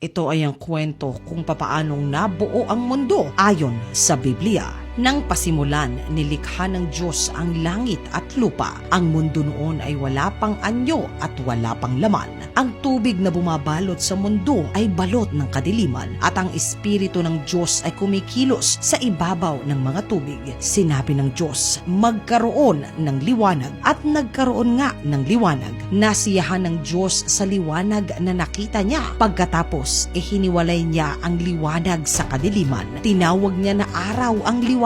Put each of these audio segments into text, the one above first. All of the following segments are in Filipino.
Ito ay ang kwento kung papaanong nabuo ang mundo ayon sa Biblia. Nang pasimulan, nilikha ng Diyos ang langit at lupa. Ang mundo noon ay wala pang anyo at wala pang laman. Ang tubig na bumabalot sa mundo ay balot ng kadiliman at ang Espiritu ng Diyos ay kumikilos sa ibabaw ng mga tubig. Sinabi ng Diyos, magkaroon ng liwanag at nagkaroon nga ng liwanag. Nasiyahan ng Diyos sa liwanag na nakita niya. Pagkatapos, hiniwalay niya ang liwanag sa kadiliman. Tinawag niya na araw ang liwanag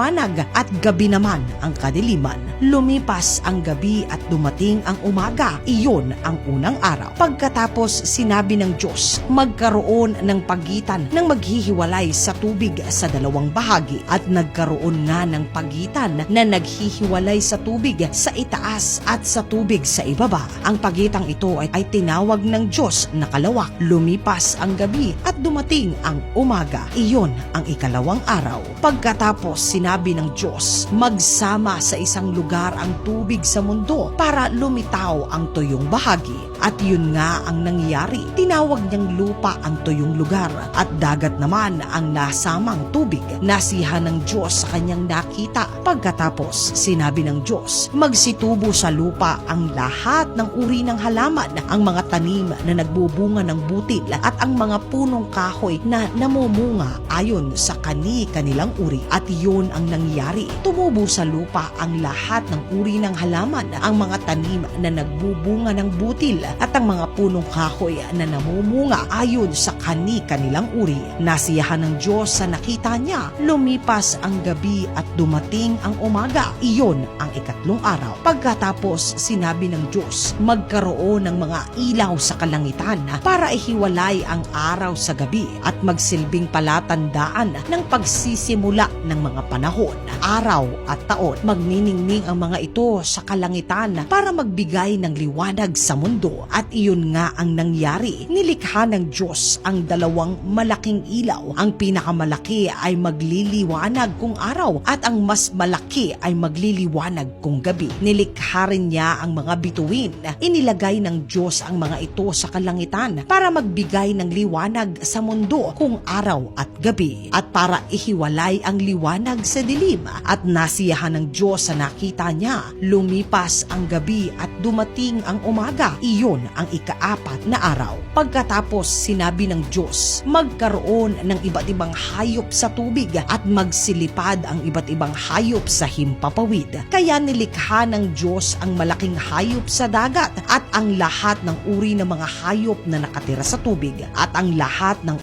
at gabi naman ang kadiliman. Lumipas ang gabi at dumating ang umaga. Iyon ang unang araw. Pagkatapos sinabi ng Diyos, magkaroon ng pagitan ng maghihiwalay sa tubig sa dalawang bahagi at nagkaroon nga ng pagitan na naghihiwalay sa tubig sa itaas at sa tubig sa ibaba. Ang pagitang ito ay tinawag ng Diyos na kalawak. Lumipas ang gabi at dumating ang umaga. Iyon ang ikalawang araw. Pagkatapos sinabi ng Diyos, magsama sa isang lugar ang tubig sa mundo para lumitaw ang tuyong bahagi. At yun nga ang nangyari. Tinawag niyang lupa ang tuyong lugar at dagat naman ang nasamang tubig. Nasiyahan ng Diyos sa kanyang nakita. Pagkatapos sinabi ng Diyos, magsitubo sa lupa ang lahat ng uri ng halaman, ang mga tanim na nagbubunga ng butil at ang mga punong kahoy na namumunga ayon sa kani-kanilang uri. At yun ang nangyari. Tumubo sa lupa ang lahat ng uri ng halaman, ang mga tanim na nagbubunga ng butil at ang mga punong kahoy na namumunga ayon sa kani-kanilang uri. Nasiyahan ng Diyos sa nakita niya. Lumipas ang gabi at dumating ang umaga. Iyon ang ikatlong araw. Pagkatapos sinabi ng Diyos, magkaroon ng mga ilaw sa kalangitan para ihiwalay ang araw sa gabi at magsilbing palatandaan ng pagsisimula ng mga panahon, araw at taon. Magniningning ang mga ito sa kalangitan para magbigay ng liwanag sa mundo. At iyon nga ang nangyari. Nilikha ng Diyos ang dalawang malaking ilaw. Ang pinakamalaki ay magliliwanag kung araw at ang mas malaki ay magliliwanag kung gabi. Nilikha rin niya ang mga bituin. Inilagay ng Diyos ang mga ito sa kalangitan para magbigay ng liwanag sa mundo kung araw at gabi at para ihiwalay ang liwanag sa dilim. At nasiyahan ng Diyos sa nakita niya. Lumipas ang gabi at dumating ang umaga. Iyon ang ikaapat na araw. Pagkatapos sinabi ng Diyos, magkaroon ng iba't ibang hayop sa tubig at magsilipad ang iba't ibang hayop sa himpapawid. Kaya nilikha ng Diyos ang malaking hayop sa dagat at ang lahat ng uri ng mga hayop na nakatira sa tubig at ang lahat ng